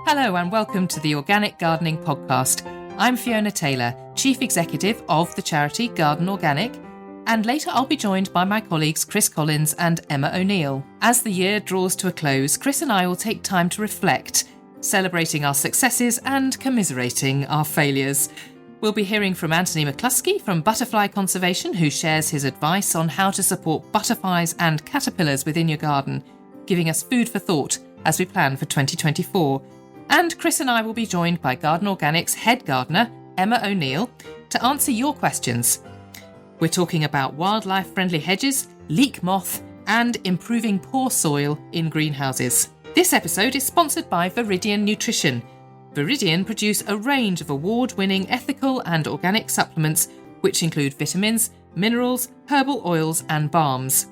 Hello and welcome to the Organic Gardening Podcast. I'm Fiona Taylor, Chief Executive of the charity Garden Organic, and later I'll be joined by my colleagues Chris Collins and Emma O'Neill. As the year draws to a close, Chris and I will take time to reflect, celebrating our successes and commiserating our failures. We'll be hearing from Anthony McCluskey from Butterfly Conservation, who shares his advice on how to support butterflies and caterpillars within your garden, giving us food for thought as we plan for 2024. And Chris and I will be joined by Garden Organic's head gardener, Emma O'Neill, to answer your questions. We're talking about wildlife-friendly hedges, leek moth, and improving poor soil in greenhouses. This episode is sponsored by Viridian Nutrition. Viridian produce a range of award-winning ethical and organic supplements which include vitamins, minerals, herbal oils and balms.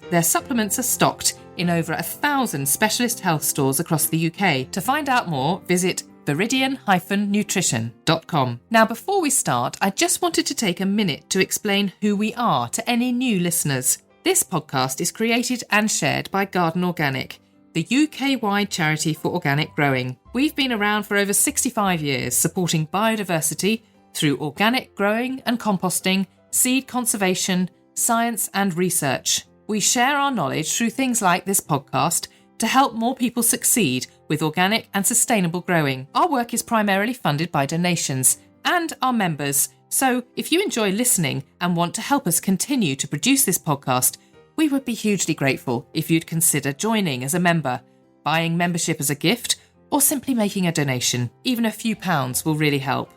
Their supplements are stocked in over 1,000 specialist health stores across the UK. To find out more, visit viridian-nutrition.com. Now, before we start, I just wanted to take a minute to explain who we are to any new listeners. This podcast is created and shared by Garden Organic, the UK-wide charity for organic growing. We've been around for over 65 years, supporting biodiversity through organic growing and composting, seed conservation, science and research. We share our knowledge through things like this podcast to help more people succeed with organic and sustainable growing. Our work is primarily funded by donations and our members. So if you enjoy listening and want to help us continue to produce this podcast, we would be hugely grateful if you'd consider joining as a member, buying membership as a gift, or simply making a donation. Even a few pounds will really help.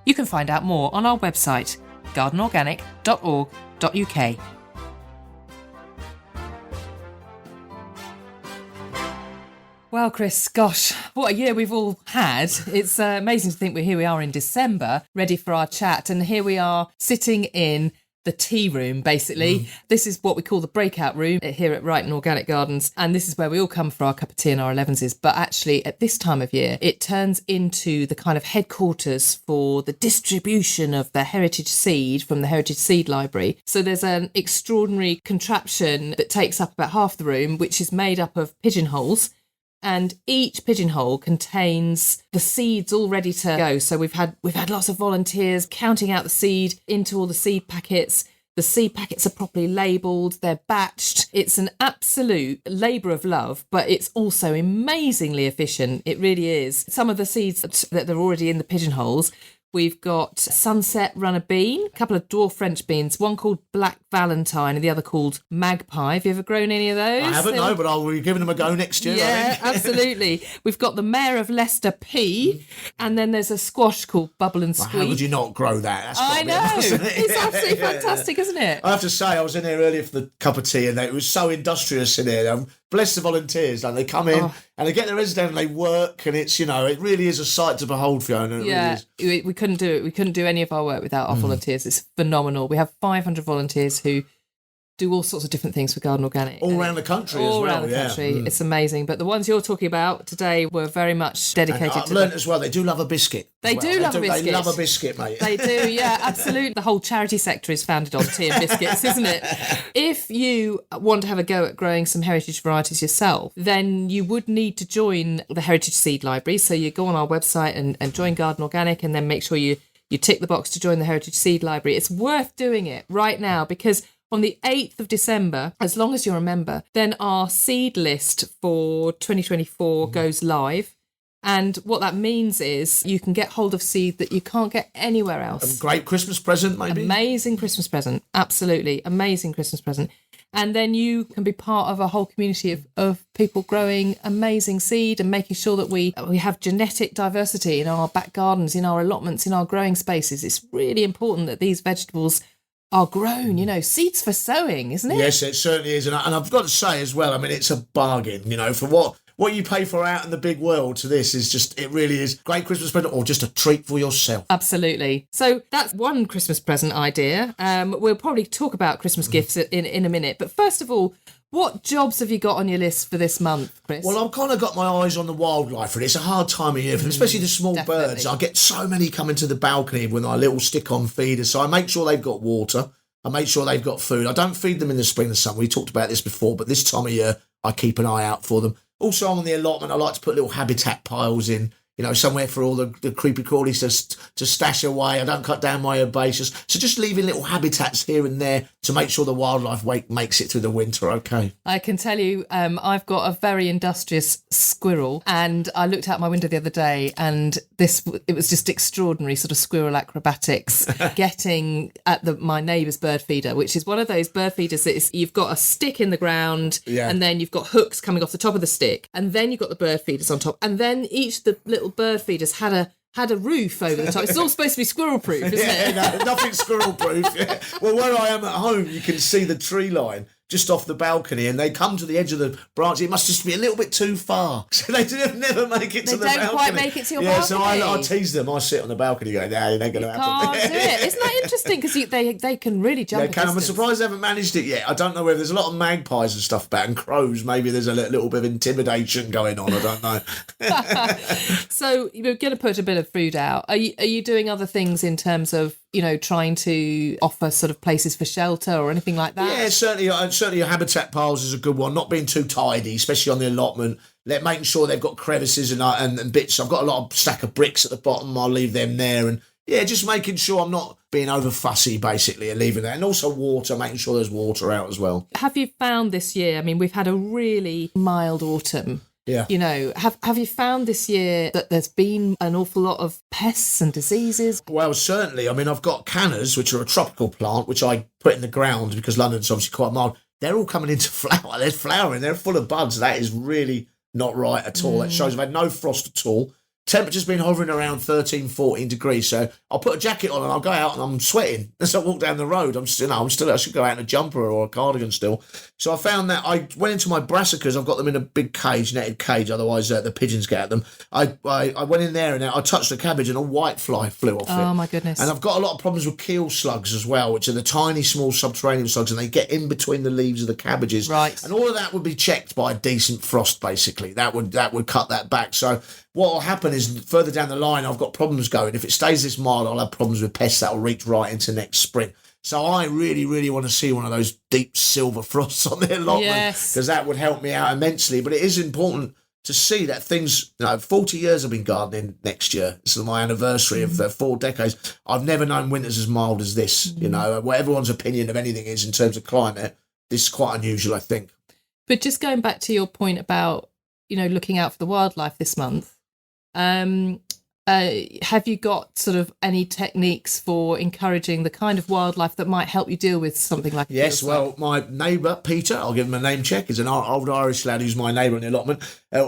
You can find out more on our website, gardenorganic.org.uk. Well, Chris, gosh, what a year we've all had. It's amazing to think here we are in December, ready for our chat. And here we are sitting in the tea room, basically. This is what we call the breakout room here at Brighton Organic Gardens. And this is where we all come for our cup of tea and our 11s. But actually, at this time of year, it turns into the kind of headquarters for the distribution of the heritage seed from the Heritage Seed Library. So there's an extraordinary contraption that takes up about half the room, which is made up of pigeonholes. And each pigeonhole contains the seeds all ready to go. So we've had lots of volunteers counting out the seed into all the seed packets. The seed packets are properly labelled, they're batched. It's an absolute labour of love, but it's also amazingly efficient. It really is. Some of the seeds that are already in the pigeonholes, we've got Sunset Runner Bean, a couple of dwarf French beans, one called Black Valentine and the other called Magpie. Have you ever grown any of those? I haven't, no, but I'll be giving them a go next year. Yeah, absolutely. We've got the Mayor of Leicester Pea, and then there's a squash called Bubble and Squeak. How would you not grow that? I know. It's absolutely fantastic, isn't it? I have to say, I was in there earlier for the cup of tea and it was so industrious in here. Bless the volunteers. Like, they come in and they get their heads down and they work, and it's, it really is a sight to behold, Fiona. It yeah, really is. We couldn't do it. We couldn't do any of our work without our volunteers. It's phenomenal. We have 500 volunteers who do all sorts of different things for Garden Organic. All around the country as well. All around the country. It's amazing. But the ones you're talking about today were very much dedicated I've learned as well, they do love a biscuit. They do love a biscuit. They love a biscuit, mate. They do, yeah, absolutely. The whole charity sector is founded on tea and biscuits, isn't it? If you want to have a go at growing some heritage varieties yourself, then you would need to join the Heritage Seed Library. So you go on our website and join Garden Organic, and then make sure you tick the box to join the Heritage Seed Library. It's worth doing it right now, because on the 8th of December, as long as you're a member, then our seed list for 2024 goes live. And what that means is you can get hold of seed that you can't get anywhere else. A great Christmas present, maybe? Amazing Christmas present. Absolutely. Amazing Christmas present. And then you can be part of a whole community of people growing amazing seed and making sure that we have genetic diversity in our back gardens, in our allotments, in our growing spaces. It's really important that these vegetables are grown, seeds for sowing, isn't it? Yes, it certainly is. And I've got to say as well, it's a bargain, for what you pay for out in the big world to this is it really is great Christmas present, or just a treat for yourself. Absolutely. So that's one Christmas present idea. We'll probably talk about Christmas gifts in a minute. But first of all, what jobs have you got on your list for this month, Chris? Well, I've kind of got my eyes on the wildlife, and it's a hard time of year for them, especially the small birds. I get so many coming to the balcony with our little stick-on feeders, so I make sure they've got water. I make sure they've got food. I don't feed them in the spring and summer. We talked about this before, but this time of year, I keep an eye out for them. Also, on the allotment, I like to put little habitat piles in, somewhere for all the creepy crawlies to stash away. I don't cut down my herbaceous. So just leaving little habitats here and there to make sure the wildlife makes it through the winter okay. I can tell you, I've got a very industrious squirrel, and I looked out my window the other day, and it was just extraordinary sort of squirrel acrobatics getting at my neighbour's bird feeder, which is one of those bird feeders that you've got a stick in the ground, and then you've got hooks coming off the top of the stick, and then you've got the bird feeders on top, and then each of the little bird feeders had a roof over the top. It's all supposed to be squirrel proof, isn't it? No, nothing squirrel proof. Yeah. Well, where I am at home, you can see the tree line just off the balcony, and they come to the edge of the branch. It must just be a little bit too far, so they never make it to the balcony. They don't quite make it to your balcony. So I tease them. I sit on the balcony going, "Nah, it ain't going to happen." Can't do it. Isn't that interesting? Because they can really jump. They can. I'm surprised they haven't managed it yet. I don't know whether there's a lot of magpies and stuff about, and crows. Maybe there's a little bit of intimidation going on. I don't know. So you're going to put a bit of food out. Are you doing other things in terms of trying to offer sort of places for shelter or anything like that? Yeah, certainly your habitat piles is a good one. Not being too tidy, especially on the allotment. Making sure they've got crevices and bits. I've got a lot of stack of bricks at the bottom. I'll leave them there, and just making sure I'm not being over fussy, basically, and leaving that. And also water, making sure there's water out as well. Have you found this year? I mean, we've had a really mild autumn. Yeah. Have you found this year that there's been an awful lot of pests and diseases? Well, certainly. I mean, I've got cannas, which are a tropical plant, which I put in the ground because London's obviously quite mild. They're all coming into flower. They're flowering. They're full of buds. That is really not right at all. That shows I've had no frost at all. Temperature's been hovering around 13, 14 degrees. So I'll put a jacket on and I'll go out and I'm sweating. As I walk down the road, I should go out in a jumper or a cardigan still. So I found that I went into my brassicas. I've got them in a big cage, netted cage. Otherwise the pigeons get at them. I went in there and I touched the cabbage and a whitefly flew off it. Oh my goodness. And I've got a lot of problems with keel slugs as well, which are the tiny, small subterranean slugs, and they get in between the leaves of the cabbages. Right. And all of that would be checked by a decent frost, basically. That would cut that back. So what will happen is further down the line, I've got problems going. If it stays this mild, I'll have problems with pests that will reach right into next spring. So I really, really want to see one of those deep silver frosts on their allotment, because that would help me out immensely. But it is important to see that things, 40 years I've been gardening next year. It's my anniversary of 4 decades. I've never known winters as mild as this. What everyone's opinion of anything is in terms of climate, this is quite unusual, I think. But just going back to your point about, looking out for the wildlife this month, have you got sort of any techniques for encouraging the kind of wildlife that might help you deal with something like Yes, well, my neighbour, Peter, I'll give him a name check, is an old Irish lad who's my neighbour on the allotment.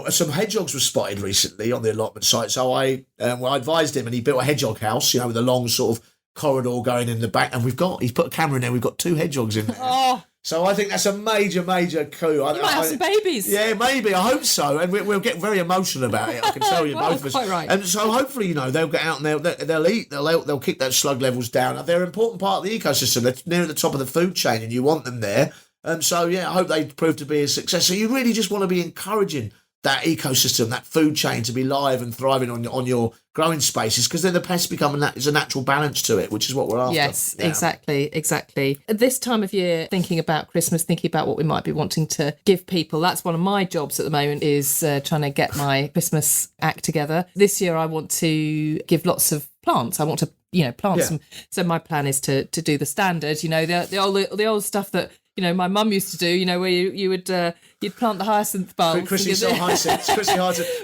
Some hedgehogs were spotted recently on the allotment site, so I advised him, and he built a hedgehog house, with a long sort of corridor going in the back, and he's put a camera in there, we've got 2 hedgehogs in there. Oh. So I think that's a major, major coup. You might have some babies. Yeah, maybe. I hope so. And we'll get very emotional about it. I can tell you, both of us. Quite right. And so hopefully, they'll get out and they'll eat. They'll keep those slug levels down. They're an important part of the ecosystem. They're near the top of the food chain, and you want them there. So I hope they prove to be a success. So you really just want to be encouraging that ecosystem, that food chain, to be live and thriving on your growing spaces, because then the pests become there's a natural balance to it, which is what we're after. Yes, yeah. Exactly. At this time of year, thinking about Christmas, thinking about what we might be wanting to give people, that's one of my jobs at the moment, is trying to get my Christmas act together. This year I want to give lots of plants. I want to plant some. So my plan is to do the standard, the old stuff that my mum used to do, where you would you'd plant the hyacinth bulbs. Chrissy hyacinth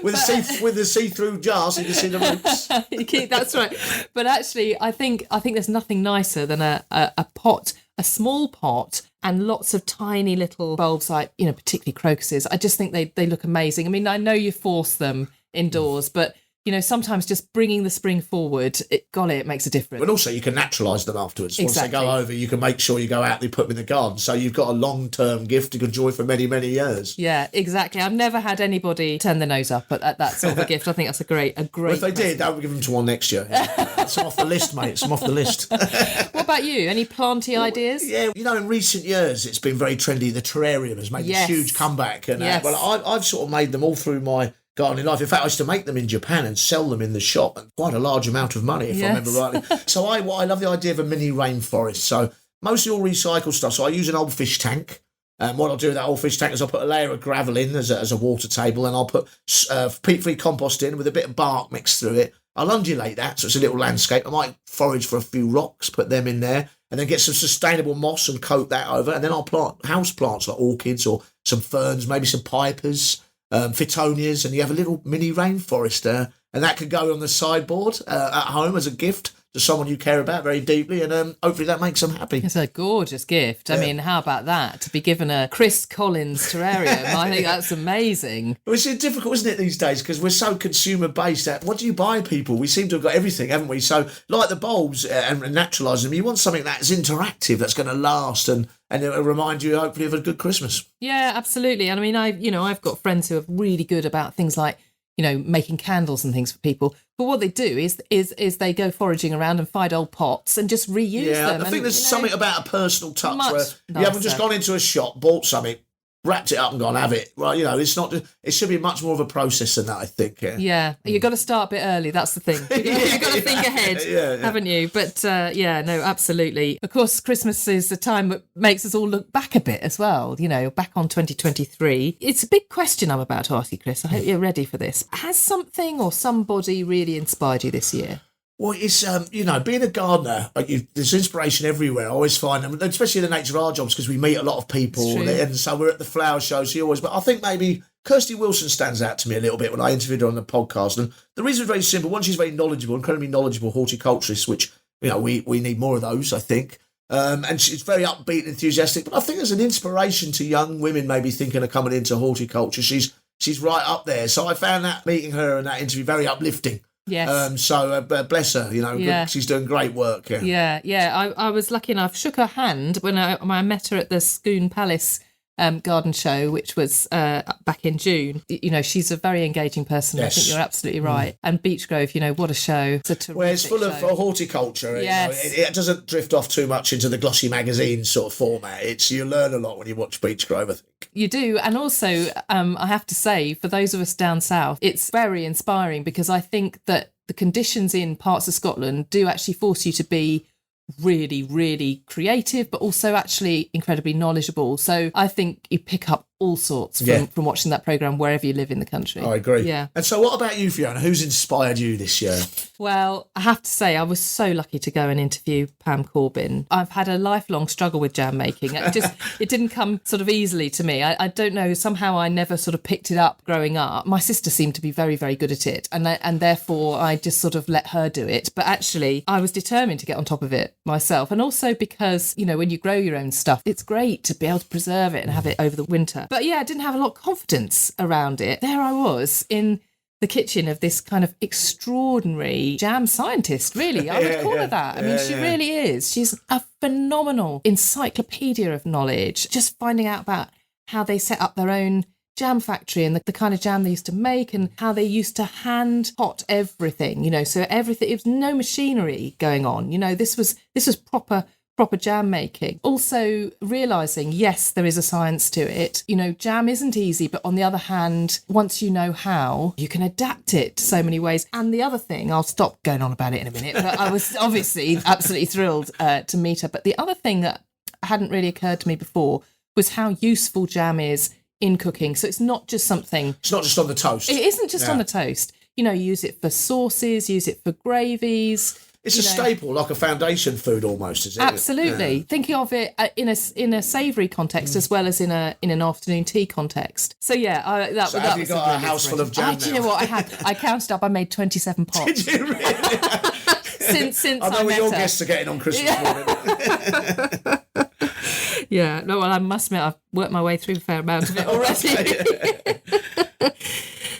with the see-through jar so you can see the roots. That's right. But actually, I think there's nothing nicer than a pot, a small pot, and lots of tiny little bulbs, like particularly crocuses. I just think they look amazing. I mean, I know you force them indoors, but sometimes just bringing the spring forward, it makes a difference. But also you can naturalise them afterwards. Exactly. Once they go over, you can make sure you go out and you put them in the garden. So you've got a long-term gift you can enjoy for many, many years. Yeah, exactly. I've never had anybody turn their nose up at that sort of a gift. I think that's a great well, if they did, I would give them to one next year. It's off the list, mate. It's off the list. What about you? Any planty ideas? Yeah, in recent years, it's been very trendy. The terrarium has made a huge comeback. And I've sort of made them all through my gardening life. In fact, I used to make them in Japan and sell them in the shop at quite a large amount of money, if I remember rightly. So I love the idea of a mini rainforest. So mostly all recycled stuff. So I use an old fish tank. And what I'll do with that old fish tank is I'll put a layer of gravel in as a water table, and I'll put peat-free compost in with a bit of bark mixed through it. I'll undulate that, so it's a little landscape. I might forage for a few rocks, put them in there, and then get some sustainable moss and coat that over. And then I'll plant house plants like orchids or some ferns, maybe some pipers, Phytonias, and you have a little mini rainforest there. And that could go on the sideboard at home as a gift to someone you care about very deeply, and hopefully that makes them happy. It's a gorgeous gift. I mean, how about that? To be given a Chris Collins terrarium, I think that's amazing. Well, it's difficult, isn't it, these days, because we're so consumer-based. What do you buy people? We seem to have got everything, haven't we? So, like the bulbs and naturalising them, you want something that's interactive, that's going to last, and it'll remind you, hopefully, of a good Christmas. Yeah, absolutely. And I mean, I've got friends who are really good about things like, making candles and things for people. But what they do is they go foraging around and find old pots and just reuse them. Yeah, I think there's something about a personal touch where you haven't just nicer. gone into a shop, bought something, wrapped it up and gone, have it. Well, it's not. It should be much more of a process than that, I think. Yeah, you've got to start a bit early. That's the thing. You've got to think ahead, haven't you? But no, absolutely. Of course, Christmas is the time that makes us all look back a bit as well. Back on 2023. It's a big question I'm about to ask you, Chris. I hope you're ready for this. Has something or somebody really inspired you this year? Well, it's, being a gardener, there's inspiration everywhere. I always find, especially in the nature of our jobs, because we meet a lot of people. And so we're at the flower show, but I think maybe Kirsty Wilson stands out to me a little bit when I interviewed her on the podcast. And the reason is very simple. One, she's very knowledgeable, incredibly knowledgeable horticulturist, which, we need more of those, I think. And she's very upbeat and enthusiastic. But I think as an inspiration to young women maybe thinking of coming into horticulture, she's right up there. So I found that meeting her and that interview very uplifting. Yes. So bless her, she's doing great work. Yeah. I was lucky enough, shook her hand when I met her at the Scone Palace garden show, which was back in June. She's a very engaging person. Yes. I think you're absolutely right. And Beech Grove, what a show. It's full of horticulture. Yes. It doesn't drift off too much into the glossy magazine sort of format. You learn a lot when you watch Beech Grove, I think. You do. And also, I have to say, for those of us down south, it's very inspiring because I think that the conditions in parts of Scotland do actually force you to be really, really creative, but also actually incredibly knowledgeable. So I think you pick up all sorts from watching that programme wherever you live in the country. I agree. Yeah. And so what about you, Fiona? Who's inspired you this year? Well, I have to say I was so lucky to go and interview Pam Corbin. I've had a lifelong struggle with jam making. It didn't come sort of easily to me. I don't know, somehow I never sort of picked it up growing up. My sister seemed to be very, very good at it, and therefore I just sort of let her do it. But actually I was determined to get on top of it myself. And also because, when you grow your own stuff, it's great to be able to preserve it and have it over the winter. But yeah, I didn't have a lot of confidence around it. There I was in the kitchen of this kind of extraordinary jam scientist, really. I would call her that. I mean, she really is. She's a phenomenal encyclopedia of knowledge, just finding out about how they set up their own jam factory and the kind of jam they used to make and how they used to hand pot everything, so everything, it was no machinery going on. This was proper jam making. Also realising, yes, there is a science to it. Jam isn't easy, but on the other hand, once you know how, you can adapt it so many ways. And the other thing, I'll stop going on about it in a minute, but I was obviously absolutely thrilled to meet her. But the other thing that hadn't really occurred to me before was how useful jam is in cooking. So it's not just something... It's not just on the toast. It isn't just on the toast. You use it for sauces, use it for gravies... It's a staple, like a foundation food almost, is it? Absolutely. Yeah. Thinking of it in a savoury context as well as in an afternoon tea context. So yeah, have you got a house full of jam now? Do you know what I had? I counted up. I made 27 pots. Did you really? since I know what your her. guests are getting on Christmas morning. Yeah. No, well, I must admit I've worked my way through a fair amount of it already.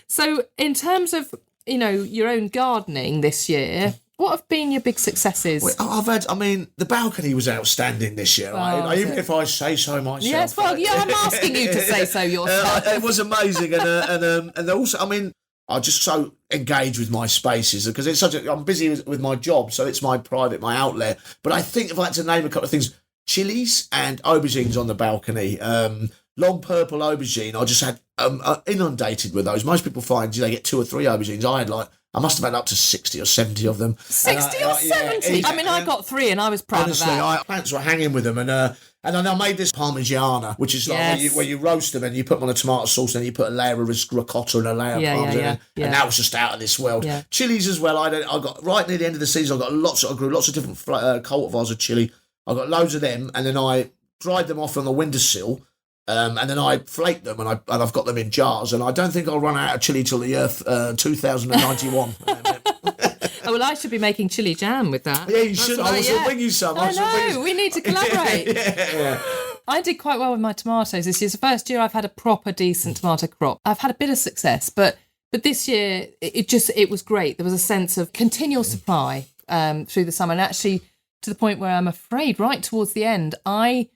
So in terms of your own gardening this year. What have been your big successes? Well, the balcony was outstanding this year. Even if I say so myself. Yes, well, I'm asking you to say so yourself. It was amazing, and also, I just so engage with my spaces because it's I'm busy with my job, so it's my outlet. But I think if I had to name a couple of things, chilies and aubergines on the balcony. Long purple aubergine, I just had inundated with those. Most people find they get 2 or 3 aubergines. I must have had up to 60 or 70 of them. 60 or 70? I got 3 and I was proud of that. Honestly, plants were hanging with them. And And then I made this Parmigiana, which is like where you roast them and you put them on a tomato sauce and then you put a layer of ricotta and a layer of Parmesan. And that was just out of this world. Yeah. Chilies as well. I got right near the end of the season. I grew lots of different cultivars of chili. I got loads of them, and then I dried them off on the windowsill. And then I flaked them, and I've got them in jars. And I don't think I'll run out of chili till the earth 2091. Oh, well, I should be making chili jam with that. Yeah, you should. I will bring you some. I know. We need to collaborate. Yeah. I did quite well with my tomatoes this year. It's the first year I've had a proper decent tomato crop. I've had a bit of success, but this year it was great. There was a sense of continual supply through the summer, and actually to the point where I'm afraid right towards the end, I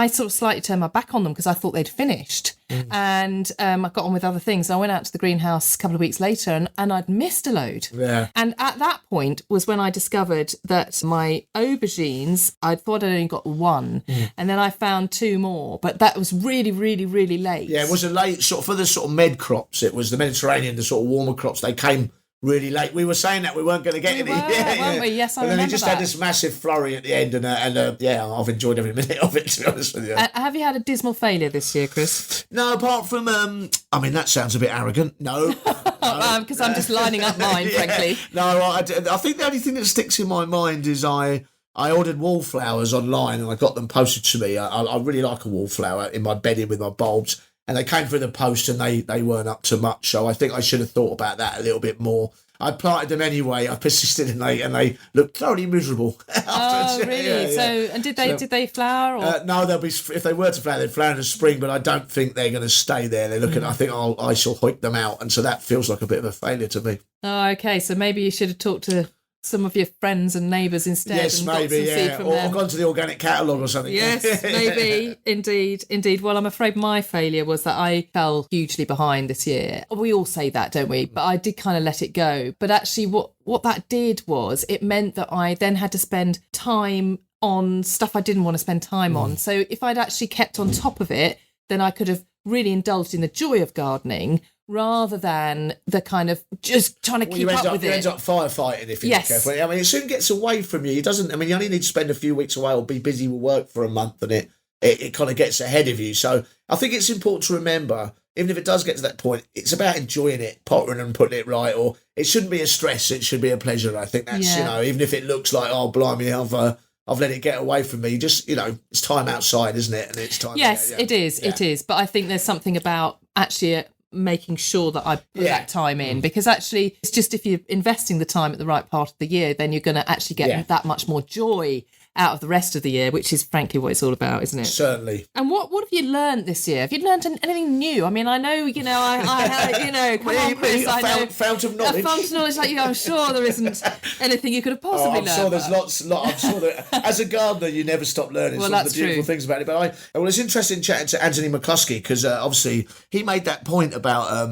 sort of slightly turned my back on them because I thought they'd finished. And I got on with other things. I went out to the greenhouse a couple of weeks later and I'd missed a load. Yeah. And at that point was when I discovered that my aubergines, I thought I'd only got one. And then I found two more. But that was really, really, really late. Yeah, it was a late, for the sort of med crops. It was the Mediterranean, the sort of warmer crops. They came really late. We were saying that we weren't going to get any. Weren't we? Yes, I remember. And then he just had this massive flurry at the end, and I've enjoyed every minute of it, to be honest with you. Have you had a dismal failure this year, Chris? No, apart from, that sounds a bit arrogant. No. Because I'm just lining up mine, frankly. No, I think the only thing that sticks in my mind is I ordered wallflowers online and I got them posted to me. I really like a wallflower in my bedding with my bulbs. And they came through the post and they weren't up to much. So I think I should have thought about that a little bit more. I planted them anyway. I persisted and they looked thoroughly miserable. Oh, really? So, and did they flower? Or? No, they'll be, if they were to flower, they'd flower in the spring, but I don't think they're going to stay there. They're looking, I think I shall hoik them out. And so that feels like a bit of a failure to me. Oh, okay. So maybe you should have talked to some of your friends and neighbours instead. Yes, and maybe, got some seed from them. Or gone to the organic catalogue or something. Yes, maybe. Indeed. Well, I'm afraid my failure was that I fell hugely behind this year. We all say that, don't we? But I did kind of let it go. But actually what that did was it meant that I then had to spend time on stuff I didn't want to spend time on. So if I'd actually kept on top of it, then I could have really indulged in the joy of gardening rather than the kind of just trying to keep up with it. You end up firefighting if you're not careful. I mean, it soon gets away from you. You only need to spend a few weeks away or be busy with work for a month and it kind of gets ahead of you. So I think it's important to remember, even if it does get to that point, it's about enjoying it, pottering and putting it right, or it shouldn't be a stress, it should be a pleasure. I think that's, even if it looks like, oh, blimey, I've let it get away from me. Just, it's time outside, isn't it? And it's time. Yes, it is. Yeah. It is. But I think there's something about actually making sure that I put that time in, because actually it's just if you're investing the time at the right part of the year, then you're going to actually get that much more joy out of the rest of the year, which is frankly what it's all about, isn't it? Certainly. And what have you learned this year? Have you learned anything new? I mean, I know, I come on, Chris, I know. Fount of knowledge. A fount of knowledge like you, I'm sure there isn't anything you could have possibly learned. I'm sure there's lots. I'm sure that as a gardener, you never stop learning. Well, some that's of the beautiful things about it. But it's interesting chatting to Anthony McCluskey because obviously he made that point about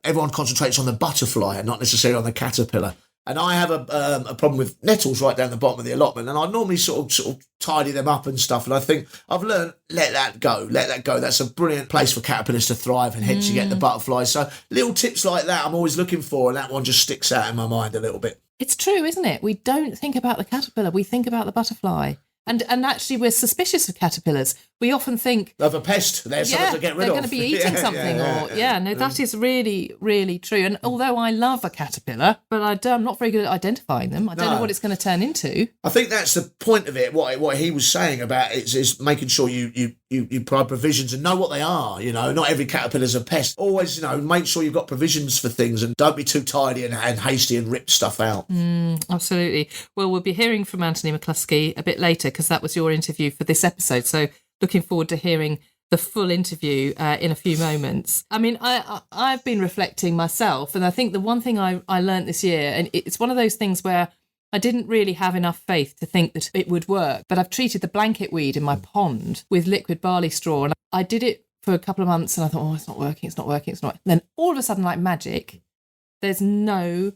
everyone concentrates on the butterfly and not necessarily on the caterpillar. And I have a problem with nettles right down the bottom of the allotment, and I normally sort of tidy them up and stuff. And I think I've learned let that go. That's a brilliant place for caterpillars to thrive, and hence you get the butterflies. So little tips like that I'm always looking for, and that one just sticks out in my mind a little bit. It's true, isn't it? We don't think about the caterpillar; we think about the butterfly. And actually, we're suspicious of caterpillars. We often think of a pest. They're something to get rid of. They're going to be eating something, that is really, really true. And although I love a caterpillar, but I'm not very good at identifying them. I don't know what it's going to turn into. I think that's the point of it. What he was saying about it is making sure you provide provisions and know what they are. Not every caterpillar's a pest. Always, make sure you've got provisions for things and don't be too tidy and hasty and rip stuff out. Absolutely. Well, we'll be hearing from Anthony McCluskey a bit later because that was your interview for this episode. So looking forward to hearing the full interview in a few moments. I mean, I've been reflecting myself, and I think the one thing I learned this year, and it's one of those things where I didn't really have enough faith to think that it would work, but I've treated the blanket weed in my pond with liquid barley straw, and I did it for a couple of months, and I thought, it's not working. And then all of a sudden, like magic, there's no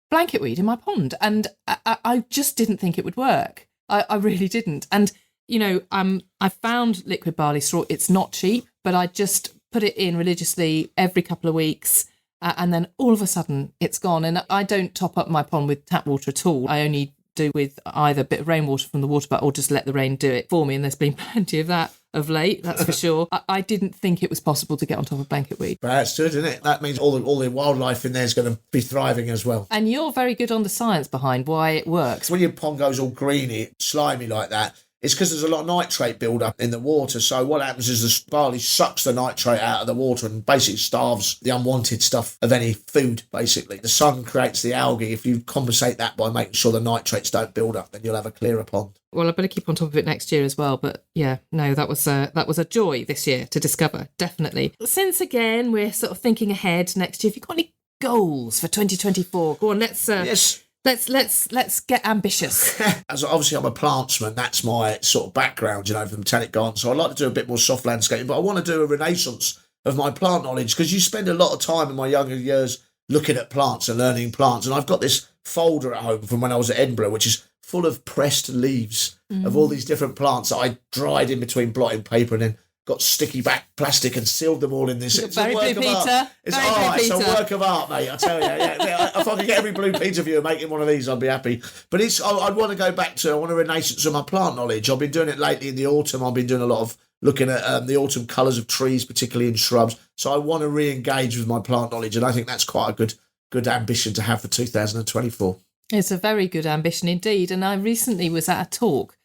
blanket weed in my pond, and I just didn't think it would work. I really didn't. And, I found liquid barley straw. It's not cheap, but I just put it in religiously every couple of weeks. And then all of a sudden it's gone. And I don't top up my pond with tap water at all. I only do with either a bit of rainwater from the water butt or just let the rain do it for me. And there's been plenty of that of late, that's for sure. I didn't think it was possible to get on top of blanket weed. But that's good, isn't it? That means all the wildlife in there is going to be thriving as well. And you're very good on the science behind why it works. When your pond goes all greeny, slimy like that, it's because there's a lot of nitrate build-up in the water. So what happens is the barley sucks the nitrate out of the water and basically starves the unwanted stuff of any food, basically. The sun creates the algae. If you compensate that by making sure the nitrates don't build up, then you'll have a clearer pond. Well, I better keep on top of it next year as well. But yeah, no, that was a joy this year to discover, definitely. Since, again, we're sort of thinking ahead next year, have you got any goals for 2024? Go on, let's... Yes. Let's get ambitious. As obviously I'm a plantsman, that's my sort of background, from botanic garden. So I'd like to do a bit more soft landscaping, but I want to do a renaissance of my plant knowledge, because you spend a lot of time in my younger years looking at plants and learning plants. And I've got this folder at home from when I was at Edinburgh, which is full of pressed leaves of all these different plants that I dried in between blotting paper and then got sticky back plastic and sealed them all in this. It's a work of art. It's a work of art, mate. I tell you. Yeah, if I could get every Blue Peter viewer making one of these, I'd be happy. But I'd want to go back to. I want a renaissance of my plant knowledge. I've been doing it lately in the autumn. I've been doing a lot of looking at the autumn colours of trees, particularly in shrubs. So I want to re-engage with my plant knowledge, and I think that's quite a good ambition to have for 2024. It's a very good ambition indeed. And I recently was at a talk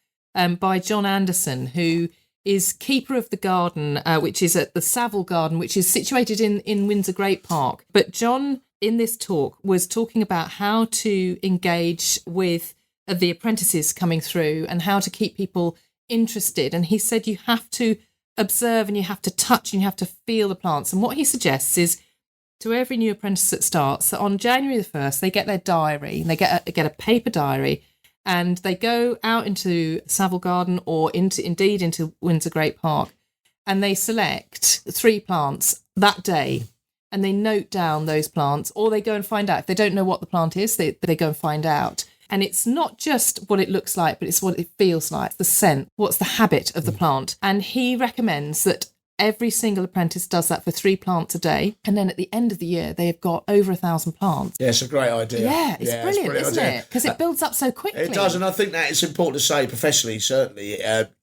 by John Anderson, who is keeper of the garden, which is at the Savile Garden, which is situated in Windsor Great Park. But John, in this talk, was talking about how to engage with the apprentices coming through and how to keep people interested. And he said you have to observe and you have to touch and you have to feel the plants. And what he suggests is to every new apprentice that starts, that on January the 1st, they get their diary, and they get a paper diary, and they go out into Savile Garden or into Windsor Great Park, and they select 3 plants that day, and they note down those plants, or they go and find out. If they don't know what the plant is, they go and find out. And it's not just what it looks like, but it's what it feels like, the scent, what's the habit of the plant. And he recommends that every single apprentice does that for 3 plants a day. And then at the end of the year, they've got over 1,000 plants. Yeah, it's a great idea. Yeah, it's brilliant, isn't it? Because it builds up so quickly. It does, and I think that it's important to say professionally, certainly,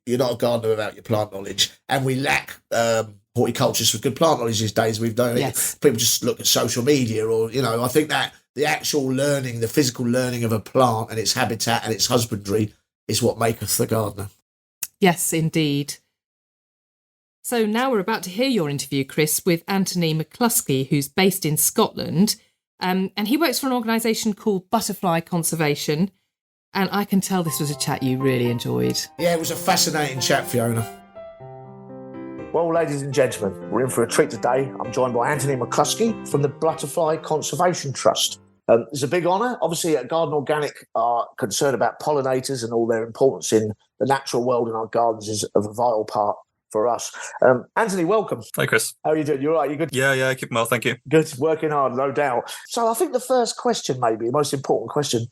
you're not a gardener without your plant knowledge. And we lack horticulturists with good plant knowledge these days. We've done it. People just look at social media or, I think that the actual learning, the physical learning of a plant and its habitat and its husbandry is what maketh the gardener. Yes, indeed. So now we're about to hear your interview, Chris, with Anthony McCluskey, who's based in Scotland. And he works for an organisation called Butterfly Conservation. And I can tell this was a chat you really enjoyed. Yeah, it was a fascinating chat, Fiona. Well, ladies and gentlemen, we're in for a treat today. I'm joined by Anthony McCluskey from the Butterfly Conservation Trust. It's a big honour. Obviously, at Garden Organic are concerned about pollinators and all their importance in the natural world in our gardens is a vital part for us. Anthony, welcome. Hi, Chris. How are you doing? You all right? You good? Yeah, I keep well, thank you. Good. Working hard, no doubt. So I think the first question, maybe the most important question,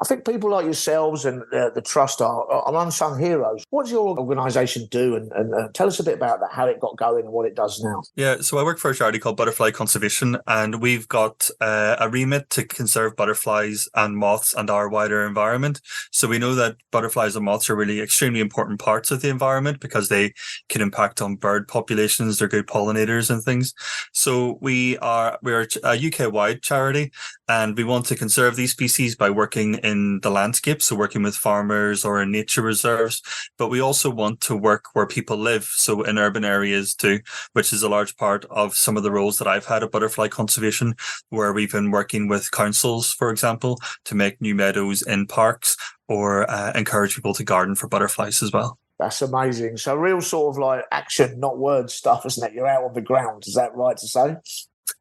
I think people like yourselves and the Trust are unsung heroes. What does your organisation do? And tell us a bit about that, how it got going and what it does now. Yeah, so I work for a charity called Butterfly Conservation, and we've got a remit to conserve butterflies and moths and our wider environment. So we know that butterflies and moths are really extremely important parts of the environment because they can impact on bird populations. They're good pollinators and things. So we're a UK-wide charity, and we want to conserve these species by working in the landscape, so working with farmers or in nature reserves, but we also want to work where people live, so in urban areas too, which is a large part of some of the roles that I've had at Butterfly Conservation, where we've been working with councils, for example, to make new meadows in parks or encourage people to garden for butterflies as well. That's amazing. So real sort of like action, not word stuff, isn't it? You're out on the ground. Is that right to say?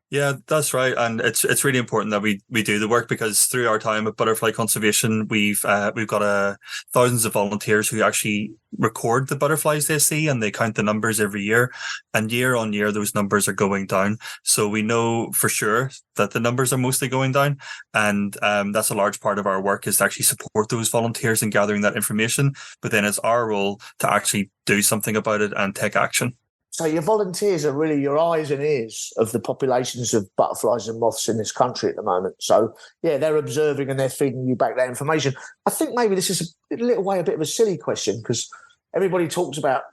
Yeah, that's right, and it's really important that we do the work because through our time at Butterfly Conservation, we've got thousands of volunteers who actually record the butterflies they see, and they count the numbers every year, and year on year those numbers are going down. So we know for sure that the numbers are mostly going down, and that's a large part of our work is to actually support those volunteers in gathering that information. But then it's our role to actually do something about it and take action. So your volunteers are really your eyes and ears of the populations of butterflies and moths in this country at the moment. So, yeah, they're observing and they're feeding you back that information. I think maybe this is a little way a bit of a silly question, because everybody talks about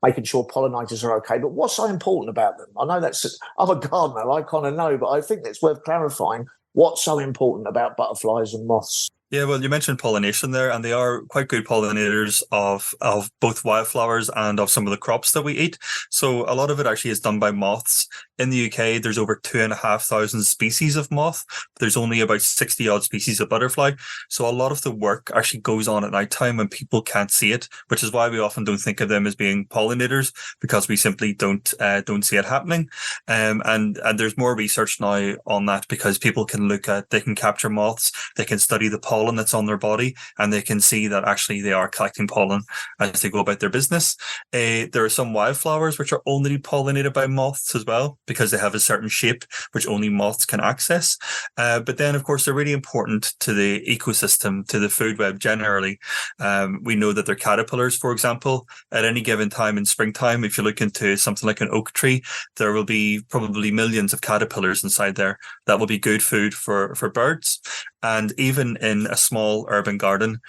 making sure pollinators are okay, but what's so important about them? I know I'm a gardener, I kind of know, but I think it's worth clarifying what's so important about butterflies and moths. Yeah, well, you mentioned pollination there, and they are quite good pollinators of both wildflowers and of some of the crops that we eat. So a lot of it actually is done by moths. In the UK, there's over 2,500 species of moth. There's only about 60 odd species of butterfly. So a lot of the work actually goes on at night time when people can't see it, which is why we often don't think of them as being pollinators, because we simply don't see it happening. And there's more research now on that, because people they can capture moths, they can study the pollen that's on their body, and they can see that actually they are collecting pollen as they go about their business. There are some wildflowers which are only pollinated by moths as well, because they have a certain shape which only moths can access. But then, of course, they're really important to the ecosystem, to the food web generally. We know that they're caterpillars, for example. At any given time in springtime, if you look into something like an oak tree, there will be probably millions of caterpillars inside there. That will be good food for birds. And even in a small urban garden,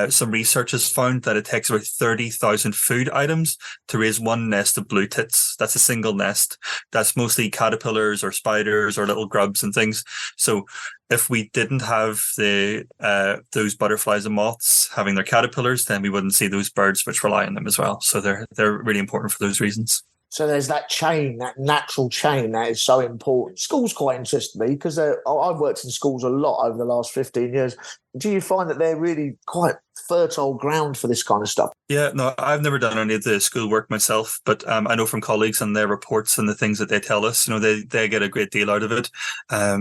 some research has found that it takes about 30,000 food items to raise one nest of blue tits. That's a single nest. That's mostly caterpillars or spiders or little grubs and things. So if we didn't have those butterflies and moths having their caterpillars, then we wouldn't see those birds which rely on them as well. So they're really important for those reasons. So there's that chain, that natural chain that is so important. Schools quite interest me, because I've worked in schools a lot over the last 15 years. Do you find that they're really quite fertile ground for this kind of stuff? Yeah, no, I've never done any of the school work myself, but I know from colleagues and their reports and the things that they tell us, they get a great deal out of it,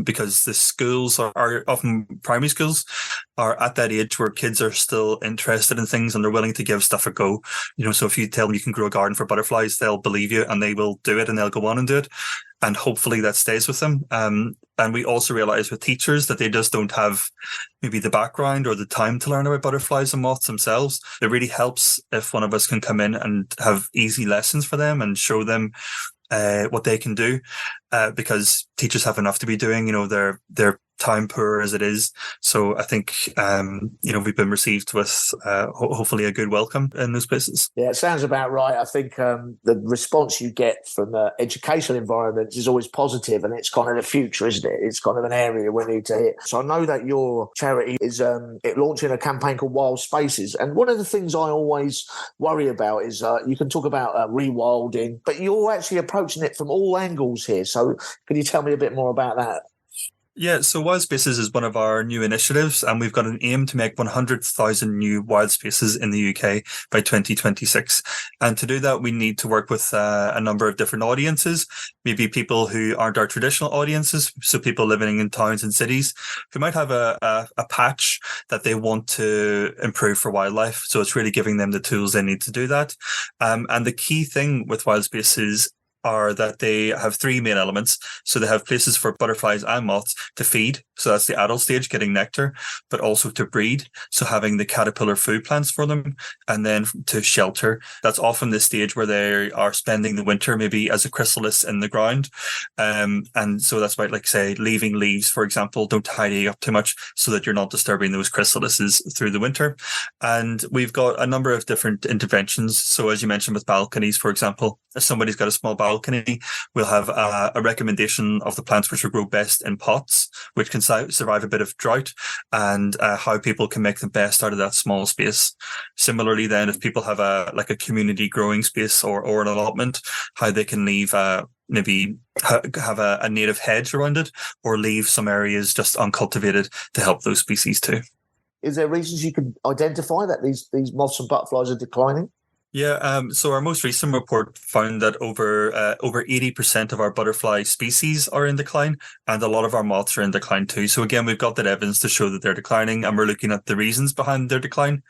because the schools are often primary schools are at that age where kids are still interested in things and they're willing to give stuff a go. So if you tell them you can grow a garden for butterflies, they'll believe you and they will do it and they'll go on and do it. And hopefully that stays with them. And we also realize with teachers that they just don't have maybe the background or the time to learn about butterflies and moths themselves. It really helps if one of us can come in and have easy lessons for them and show them what they can do, because teachers have enough to be doing. They're time poor as it is. So I think, we've been received with hopefully a good welcome in those places. Yeah, it sounds about right. I think the response you get from educational environments is always positive, and it's kind of the future, isn't it? It's kind of an area we need to hit. So I know that your charity is launching a campaign called Wild Spaces. And one of the things I always worry about is you can talk about rewilding, but you're actually approaching it from all angles here. So can you tell me a bit more about that? Yeah, so Wild Spaces is one of our new initiatives, and we've got an aim to make 100,000 new wild spaces in the UK by 2026. And to do that, we need to work with a number of different audiences, maybe people who aren't our traditional audiences, so people living in towns and cities who might have a patch that they want to improve for wildlife. So it's really giving them the tools they need to do that. And the key thing with Wild Spaces are that they have three main elements. So they have places for butterflies and moths to feed. So that's the adult stage, getting nectar, but also to breed. So having the caterpillar food plants for them, and then to shelter. That's often the stage where they are spending the winter, maybe as a chrysalis in the ground. And so that's why, like, say, leaving leaves, for example, don't tidy up too much so that you're not disturbing those chrysalises through the winter. And we've got a number of different interventions. So as you mentioned with balconies, for example, if somebody's got a small balcony, we'll have a recommendation of the plants which will grow best in pots, which can survive a bit of drought, and how people can make the best out of that small space. Similarly, then, if people have a community growing space or an allotment, how they can leave maybe have a native hedge around it, or leave some areas just uncultivated to help those species too. Is there reasons you can identify that these moths and butterflies are declining? Yeah, so our most recent report found that over 80% of our butterfly species are in decline, and a lot of our moths are in decline too. So again, we've got that evidence to show that they're declining, and we're looking at the reasons behind their decline.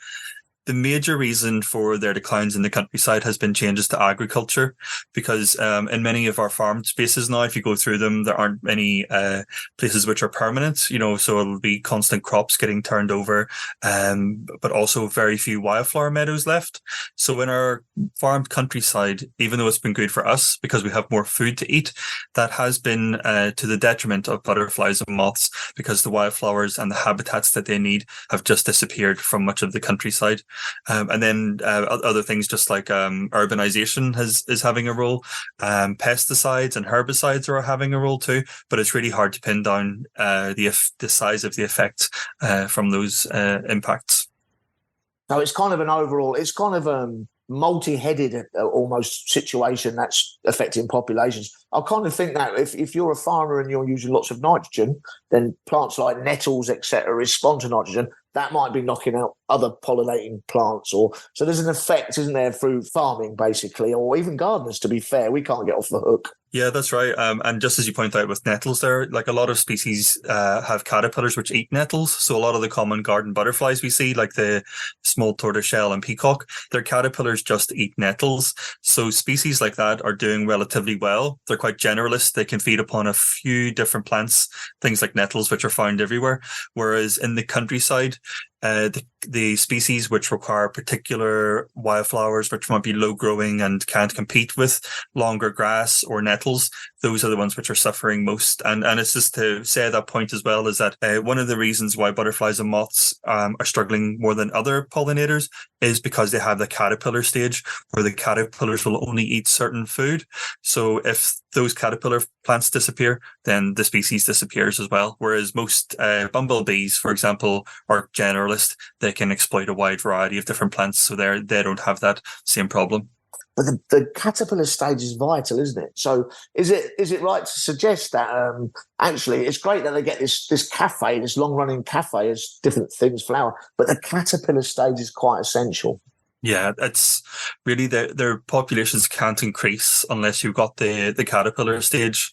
The major reason for their declines in the countryside has been changes to agriculture, because in many of our farm spaces now, if you go through them, there aren't many places which are permanent, so it'll be constant crops getting turned over, but also very few wildflower meadows left. So in our farmed countryside, even though it's been good for us because we have more food to eat, that has been to the detriment of butterflies and moths, because the wildflowers and the habitats that they need have just disappeared from much of the countryside. And then other things just like urbanization is having a role. Pesticides and herbicides are having a role too, but it's really hard to pin down the size of the effect from those impacts. So it's kind of an overall, it's kind of multi-headed almost situation that's affecting populations. I kind of think that if you're a farmer and you're using lots of nitrogen, then plants like nettles, etc., respond to nitrogen. That might be knocking out other pollinating plants. So there's an effect, isn't there, through farming, basically, or even gardeners, to be fair. We can't get off the hook. Yeah, that's right. And just as you point out with nettles there, like a lot of species have caterpillars which eat nettles. So a lot of the common garden butterflies we see, like the small tortoiseshell and peacock, their caterpillars just eat nettles. So species like that are doing relatively well. They're quite generalist. They can feed upon a few different plants, things like nettles, which are found everywhere. Whereas in the countryside, the species which require particular wildflowers, which might be low growing and can't compete with longer grass or nettles, those are the ones which are suffering most. And it's just to say at that point as well is that one of the reasons why butterflies and moths are struggling more than other pollinators is because they have the caterpillar stage where the caterpillars will only eat certain food. So if those caterpillar plants disappear, then the species disappears as well. Whereas most bumblebees, for example, are generalist. They can exploit a wide variety of different plants, so they don't have that same problem. But the caterpillar stage is vital, isn't it? So is it right to suggest that actually it's great that they get this cafe, this long-running cafe as different things flower, but the caterpillar stage is quite essential? Yeah, it's really their populations can't increase unless you've got the caterpillar stage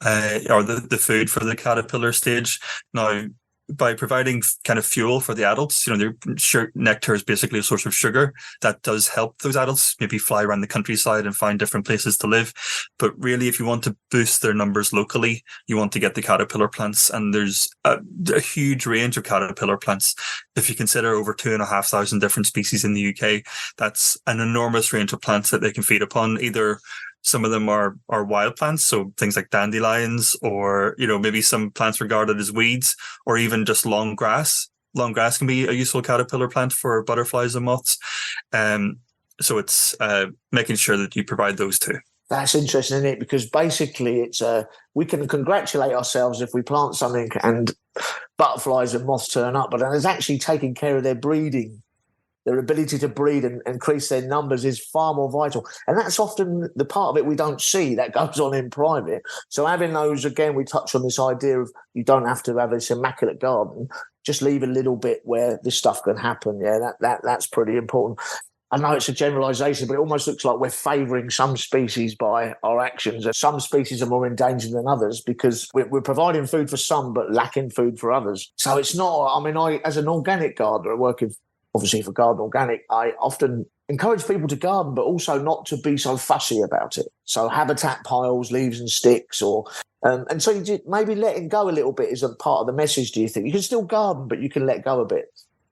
or the food for the caterpillar stage. Now, by providing kind of fuel for the adults, their nectar is basically a source of sugar that does help those adults maybe fly around the countryside and find different places to live. But really, if you want to boost their numbers locally, you want to get the caterpillar plants, and there's a huge range of caterpillar plants. If you consider over 2,500 different species in the UK, that's an enormous range of plants that they can feed upon. Either some of them are wild plants, so things like dandelions, or maybe some plants regarded as weeds, or even just long grass. Long grass can be a useful caterpillar plant for butterflies and moths. So it's making sure that you provide those too. That's interesting, isn't it? Because basically it's we can congratulate ourselves if we plant something and butterflies and moths turn up, but it's actually taking care of their breeding. Their ability to breed and increase their numbers is far more vital. And that's often the part of it we don't see that goes on in private. So having those, again, we touch on this idea of you don't have to have this immaculate garden, just leave a little bit where this stuff can happen. Yeah, that's pretty important. I know it's a generalisation, but it almost looks like we're favouring some species by our actions. Some species are more endangered than others because we're providing food for some but lacking food for others. So it's not, I as an organic gardener working obviously for Garden Organic, I often encourage people to garden, but also not to be so fussy about it. So habitat piles, leaves and sticks, and so you maybe letting go a little bit is a part of the message, do you think? You can still garden, but you can let go a bit.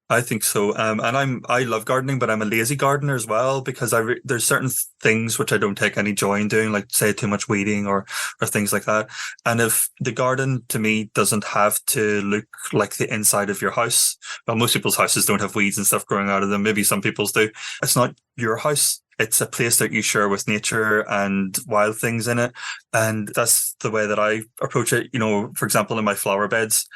I think so. And I love gardening, but I'm a lazy gardener as well, because there's certain things which I don't take any joy in doing, like say too much weeding or things like that. And if the garden to me doesn't have to look like the inside of your house, well, most people's houses don't have weeds and stuff growing out of them. Maybe some people's do. It's not your house. It's a place that you share with nature and wild things in it. And that's the way that I approach it. For example, in my flower beds,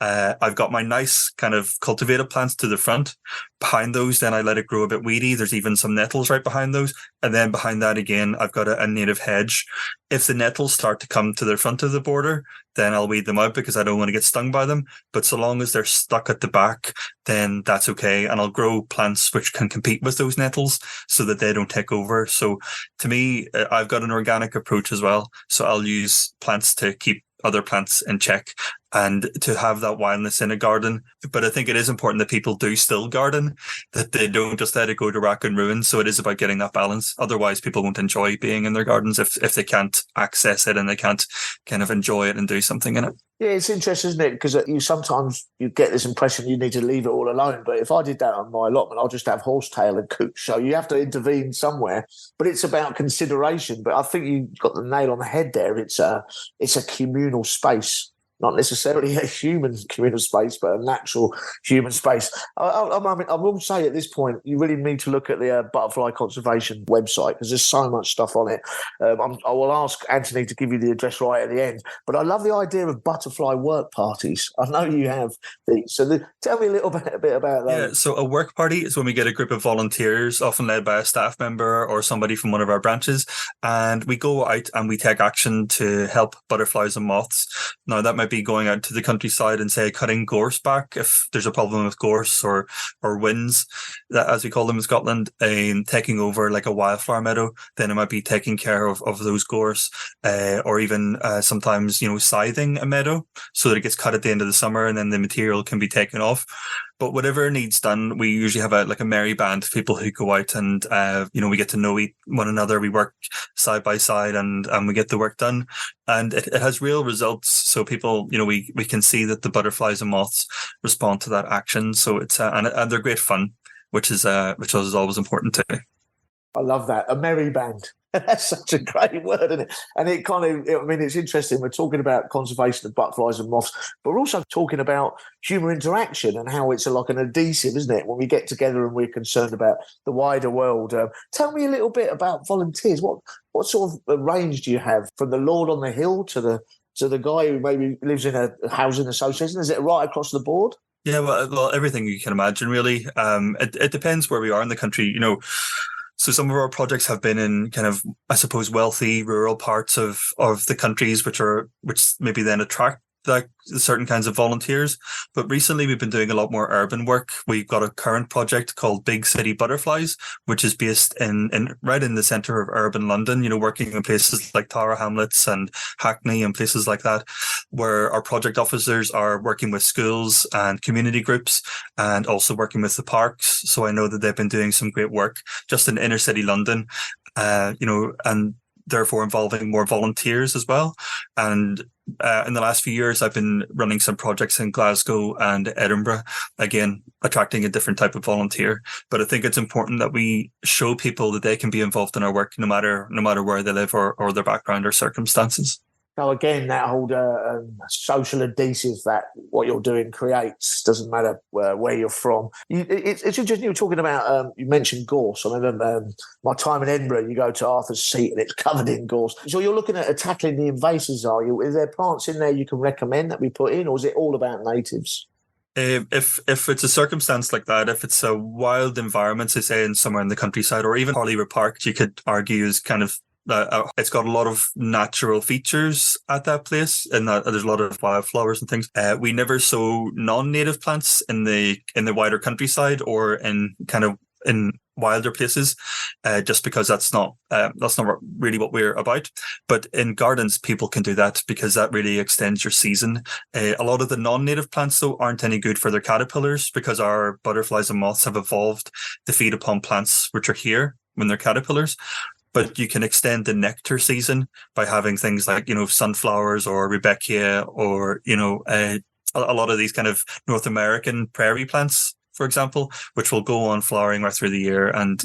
I've got my nice kind of cultivated plants to the front. Behind those, then I let it grow a bit weedy. There's even some nettles right behind those. And then behind that again, I've got a native hedge. If the nettles start to come to the front of the border, then I'll weed them out because I don't want to get stung by them. But so long as they're stuck at the back, then that's okay. And I'll grow plants which can compete with those nettles so that they don't take over. So to me, I've got an organic approach as well. So I'll use plants to keep other plants in check. and to have that wildness in a garden. But I think it is important that people do still garden, that they don't just let it go to rack and ruin. So it is about getting that balance. Otherwise, people won't enjoy being in their gardens if they can't access it and they can't kind of enjoy it and do something in it. Yeah, it's interesting, isn't it? Because you sometimes you get this impression you need to leave it all alone. But if I did that on my allotment, I'll just have horsetail and coot. So you have to intervene somewhere. But it's about consideration. But I think you got the nail on the head there. It's a communal space. Not necessarily a human communal space, but a natural human space. I will say at this point, you really need to look at the butterfly conservation website because there's so much stuff on it. I will ask Anthony to give you the address right at the end. But I love the idea of butterfly work parties. I know you have these. So tell me a little bit about that. Yeah, so a work party is when we get a group of volunteers, often led by a staff member or somebody from one of our branches, and we go out and we take action to help butterflies and moths. Now, that might be going out to the countryside and say cutting gorse back if there's a problem with gorse or winds, that as we call them in Scotland, taking over like a wildflower meadow. Then it might be taking care of those gorse, or even sometimes scything a meadow so that it gets cut at the end of the summer and then the material can be taken off. But whatever needs done, we usually have a merry band of people who go out and we get to know one another. We work side by side and we get the work done, and it has real results. So people, we can see that the butterflies and moths respond to that action. So it's and they're great fun, which is always important too. I love that. A merry band. That's such a great word, isn't it? And it kind of, it's interesting. We're talking about conservation of butterflies and moths, but we're also talking about human interaction and how it's like an adhesive, isn't it? When we get together and we're concerned about the wider world. Tell me a little bit about volunteers. What sort of range do you have from the Lord on the Hill to the guy who maybe lives in a housing association? Is it right across the board? Yeah, well, everything you can imagine, really. It depends where we are in the country, So some of our projects have been in kind of, I suppose, wealthy rural parts of the countries, which maybe then attract certain kinds of volunteers. But recently we've been doing a lot more urban work. We've got a current project called Big City Butterflies, which is based right in the centre of urban London, working in places like Tower Hamlets and Hackney and places like that, where our project officers are working with schools and community groups and also working with the parks. So I know that they've been doing some great work just in inner city London, and therefore involving more volunteers as well. And in the last few years, I've been running some projects in Glasgow and Edinburgh, again, attracting a different type of volunteer. But I think it's important that we show people that they can be involved in our work no matter where they live or their background or circumstances. Now, again, that whole social adhesive that what you're doing creates, doesn't matter where you're from. It's interesting you were talking about, you mentioned gorse. I remember my time in Edinburgh, you go to Arthur's Seat and it's covered in gorse. So you're looking at tackling the invasives, are you? Is there plants in there you can recommend that we put in, or is it all about natives? If it's a circumstance like that, if it's a wild environment, say in somewhere in the countryside, or even Holyrood Park, you could argue is kind of it's got a lot of natural features at that place, and there's a lot of wildflowers and things. We never sow non-native plants in the wider countryside or in wilder places, just because that's not really what we're about. But in gardens, people can do that because that really extends your season. A lot of the non-native plants, though, aren't any good for their caterpillars because our butterflies and moths have evolved to feed upon plants which are here when they're caterpillars. But you can extend the nectar season by having things like, sunflowers or Rudbeckia or, a lot of these kind of North American prairie plants, for example, which will go on flowering right through the year and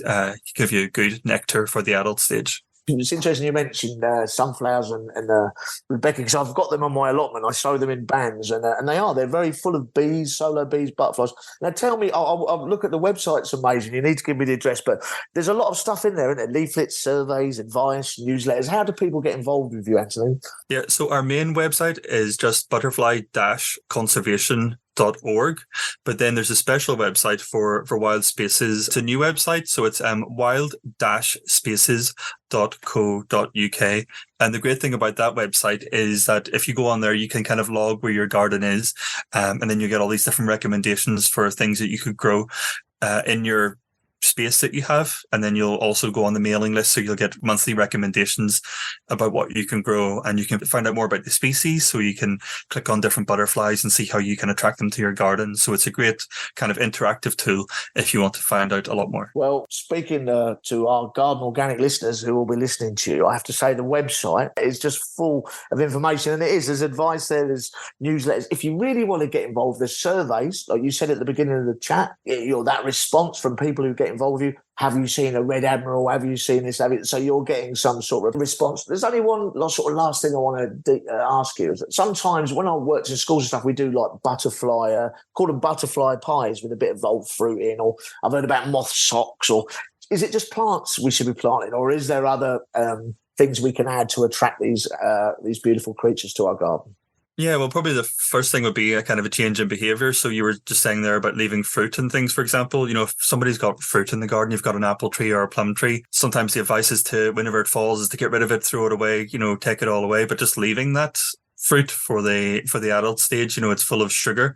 give you good nectar for the adult stage. It's interesting you mentioned sunflowers and Rebecca, because I've got them on my allotment. I sow them in bands, and they're very full of bees, solo bees, butterflies. Now tell me, I'll look at the website, it's amazing. You need to give me the address, but there's a lot of stuff in there, isn't there? Leaflets, surveys, advice, newsletters. How do people get involved with you, Anthony? Yeah, so our main website is just butterfly-conservation.org, but then there's a special website for wild spaces. It's a new website, so it's wild-spaces.co.uk. And the great thing about that website is that if you go on there, you can kind of log where your garden is, and then you get all these different recommendations for things that you could grow in your space that you have, and then you'll also go on the mailing list, so you'll get monthly recommendations about what you can grow, and you can find out more about the species, so you can click on different butterflies and see how you can attract them to your garden. So it's a great kind of interactive tool if you want to find out a lot more. Well, speaking to our Garden Organic listeners who will be listening to you, I have to say the website is just full of information, and there's advice there, there's newsletters. If you really want to get involved, there's surveys, like you said at the beginning of the chat, that response from people who get involved with you. Have you seen a red admiral? Have you seen this? So you're getting some sort of response. There's only one sort of last thing I want to ask you. Is that sometimes when I worked in schools and stuff, we do like butterfly, call them butterfly pies with a bit of old fruit in, or I've heard about moth socks, or is it just plants we should be planting, or is there other things we can add to attract these beautiful creatures to our garden? Yeah, well, probably the first thing would be a kind of a change in behavior. So you were just saying there about leaving fruit and things, for example. If somebody's got fruit in the garden, you've got an apple tree or a plum tree, sometimes the advice is to, whenever it falls, is to get rid of it, throw it away, take it all away. But just leaving that fruit for the adult stage, it's full of sugar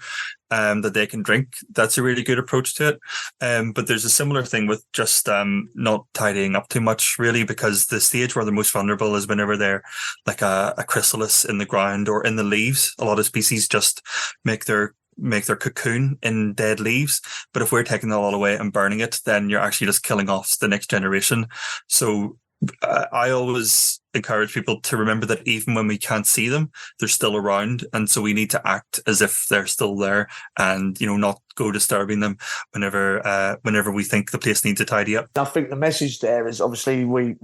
that they can drink. That's a really good approach to it. But there's a similar thing with just not tidying up too much, really, because the stage where they're most vulnerable is whenever they're like a chrysalis in the ground or in the leaves. A lot of species just make their cocoon in dead leaves. But if we're taking that all away and burning it, then you're actually just killing off the next generation. So I always encourage people to remember that even when we can't see them, they're still around, and so we need to act as if they're still there, and not go disturbing them whenever we think the place needs a tidy up. I think the message there is obviously we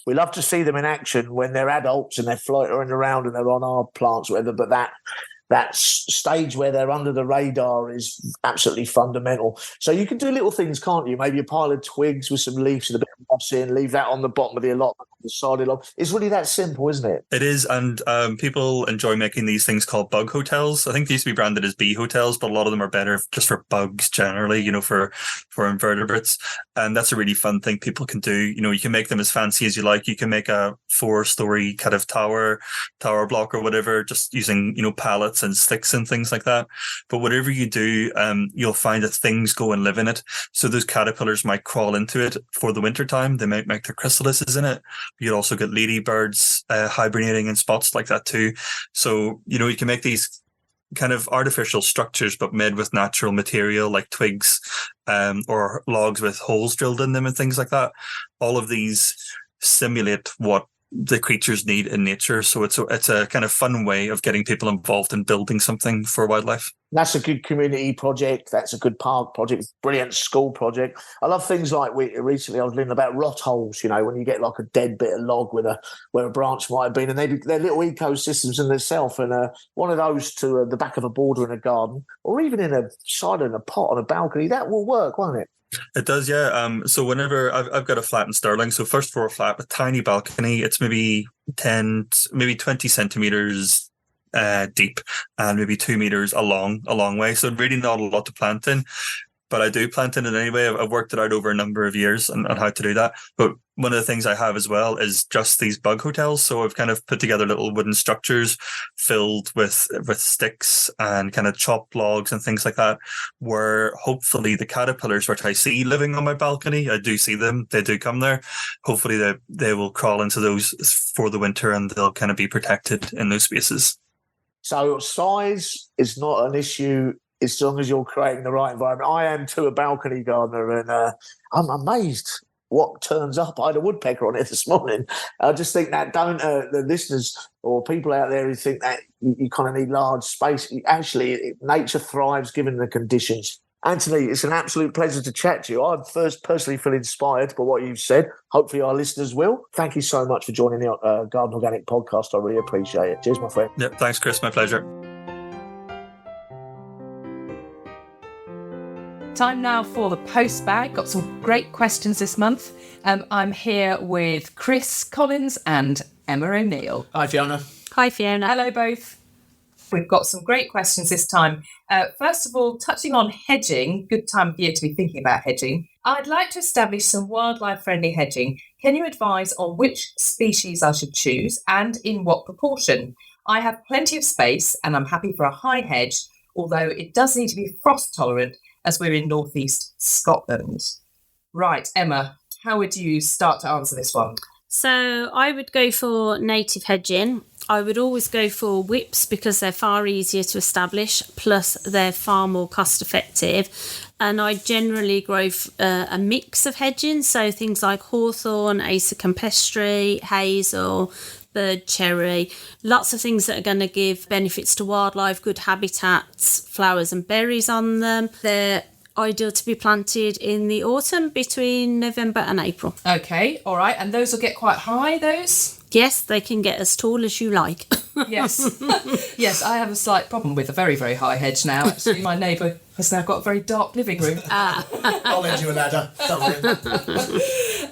love to see them in action when they're adults and they're floating around and they're on our plants, whatever. But that stage where they're under the radar is absolutely fundamental. So you can do little things, can't you? Maybe a pile of twigs with some leaves and a bit of moss in, leave that on the bottom of the allotment, on the side of the allotment. It's really that simple, isn't it? It is, and people enjoy making these things called bug hotels. I think they used to be branded as bee hotels, but a lot of them are better just for bugs generally, for invertebrates. And that's a really fun thing people can do. You can make them as fancy as you like. You can make a 4-story kind of tower block or whatever, just using, pallets and sticks and things like that. But whatever you do, you'll find that things go and live in it. So those caterpillars might crawl into it for the winter time. They might make their chrysalises in it. You'll also get ladybirds hibernating in spots like that too. So, you can make these kind of artificial structures, but made with natural material like twigs or logs with holes drilled in them and things like that. All of these simulate what the creatures need in nature. So it's a kind of fun way of getting people involved in building something for wildlife. That's a good community project. That's a good park project. Brilliant school project. I love things like recently I was learning about rot holes, when you get like a dead bit of log where a branch might have been, and they're little ecosystems in themselves. And one of those to the back of a border in a garden, or even in a side in a pot on a balcony, that will work, won't it? It does, yeah. So whenever I've got a flat in Stirling, so first floor flat, a tiny balcony. It's maybe 20 centimeters deep and maybe 2 meters a long way. So really not a lot to plant in, but I do plant in it anyway. I've worked it out over a number of years on how to do that. But one of the things I have as well is just these bug hotels. So I've kind of put together little wooden structures filled with sticks and kind of chopped logs and things like that, where hopefully the caterpillars, which I see living on my balcony, I do see them, they do come there. Hopefully they will crawl into those for the winter and they'll kind of be protected in those spaces. So size is not an issue as long as you're creating the right environment. I am too a balcony gardener, and I'm amazed what turns up. I had a woodpecker on it this morning. I just think that the listeners or people out there who think that you kind of need large space, actually nature thrives given the conditions. Anthony, it's an absolute pleasure to chat to you. I personally feel inspired by what you've said. Hopefully our listeners will. Thank you so much for joining the Garden Organic podcast. I really appreciate it. Cheers, my friend. Yeah, thanks, Chris. My pleasure. Time now for the postbag. Got some great questions this month. I'm here with Chris Collins and Emma O'Neill. Hi, Fiona. Hi, Fiona. Hello, both. We've got some great questions this time. First of all, touching on hedging, good time of year to be thinking about hedging. I'd like to establish some wildlife-friendly hedging. Can you advise on which species I should choose and in what proportion? I have plenty of space and I'm happy for a high hedge, although it does need to be frost tolerant as we're in northeast Scotland. Right, Emma, how would you start to answer this one? So I would go for native hedging. I would always go for whips because they're far easier to establish, plus they're far more cost effective. And I generally grow a mix of hedging, so things like hawthorn, Acer campestre, hazel, bird cherry, lots of things that are going to give benefits to wildlife, good habitats, flowers and berries on them. They're ideal to be planted in the autumn between November and April. Okay, all right. And those will get quite high, those? Yes, they can get as tall as you like. Yes. Yes, I have a slight problem with a very, very high hedge now. Actually, my neighbour has now got a very dark living room. I'll lend you a ladder. Don't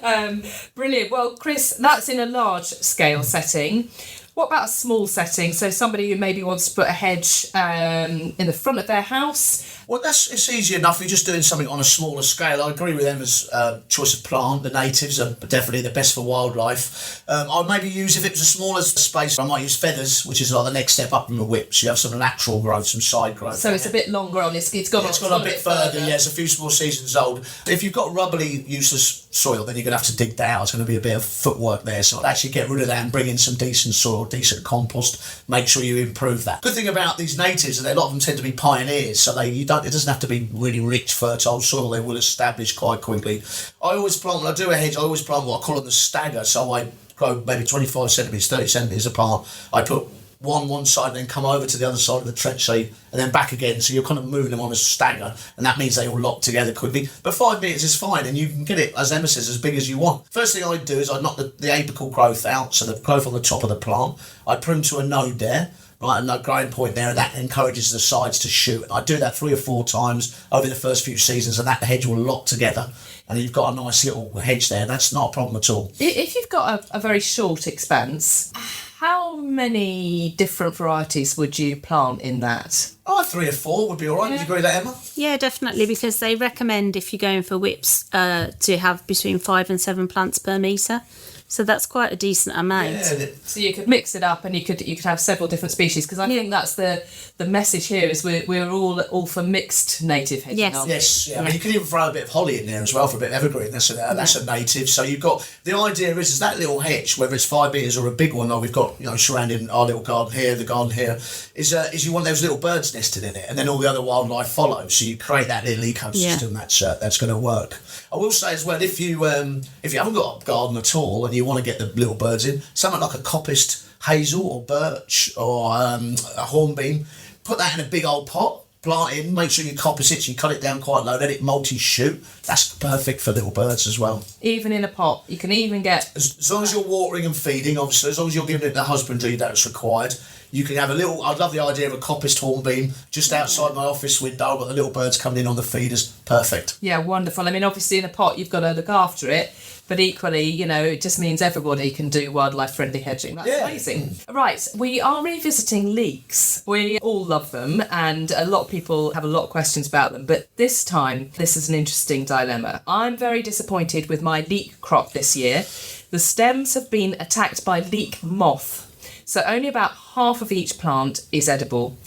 worry. Brilliant. Well, Chris, that's in a large scale setting. What about a small setting? So somebody who maybe wants to put a hedge in the front of their house. Well, it's easy enough. You're just doing something on a smaller scale. I agree with Emma's choice of plant. The natives are definitely the best for wildlife. I'd maybe use, if it was a smaller space, I might use feathers, which is like the next step up from the whips. You have some natural growth, some side growth. So it's a bit longer on it's gone a bit further. Yeah, it's a few more seasons old. If you've got rubbly, useless soil, then you're going to have to dig that out. It's going to be a bit of footwork there. So I'd actually get rid of that and bring in some decent soil, decent compost. Make sure you improve that. Good thing about these natives is that a lot of them tend to be pioneers, so it doesn't have to be really rich, fertile soil. They will establish quite quickly. I always plant, when I do a hedge, I always plant what I call the stagger. So I grow maybe 25 centimetres, 30 centimetres apart. I put one side and then come over to the other side of the trench seed and then back again. So you're kind of moving them on a stagger, and that means they all lock together quickly. But 5 minutes is fine, and you can get it, as Emma says, as big as you want. First thing I'd do is I'd knock the apical growth out, so the growth on the top of the plant. I'd prune to a node there, right, and a growing point there, and that encourages the sides to shoot. I do that 3 or 4 times over the first few seasons, and that hedge will lock together, and you've got a nice little hedge there. That's not a problem at all. If you've got a very short expanse, how many different varieties would you plant in that? 3 or 4 would be all right. Would you agree with that, Emma? Yeah, definitely, because they recommend, if you're going for whips, to have between 5 and 7 plants per metre. So that's quite a decent amount. Yeah. So you could mix it up, and you could have several different species, because I think that's the message here is we're all for mixed native hedging. Yes. Yes, yeah. I mean, you can even throw a bit of holly in there as well for a bit of evergreen. That's a native. So you've got, the idea is that little hedge, whether it's 5 metres or a big one, like we've got, surrounding our little garden here, the garden here, is you want those little birds nested in it, and then all the other wildlife follows. So you create that little ecosystem. Yeah. That's going to work. I will say as well, if you haven't got a garden at all and you want to get the little birds in, something like a coppiced hazel or birch or a hornbeam, put that in a big old pot, plant in, make sure you coppice it, so you cut it down quite low, let it multi-shoot. That's perfect for little birds as well. Even in a pot, you can even get... As long as you're watering and feeding, obviously, as long as you're giving it the husbandry that's required, you can have a little... I'd love the idea of a coppiced hornbeam just outside my office window. I've got the little birds coming in on the feeders. Perfect. Yeah, wonderful. I mean, obviously in a pot, you've got to look after it, but equally, it just means everybody can do wildlife-friendly hedging. That's amazing. Right, we are revisiting leeks. We all love them, and a lot of people have a lot of questions about them, but this time, this is an interesting dilemma. I'm very disappointed with my leek crop this year. The stems have been attacked by leek moth, so only about half of each plant is edible.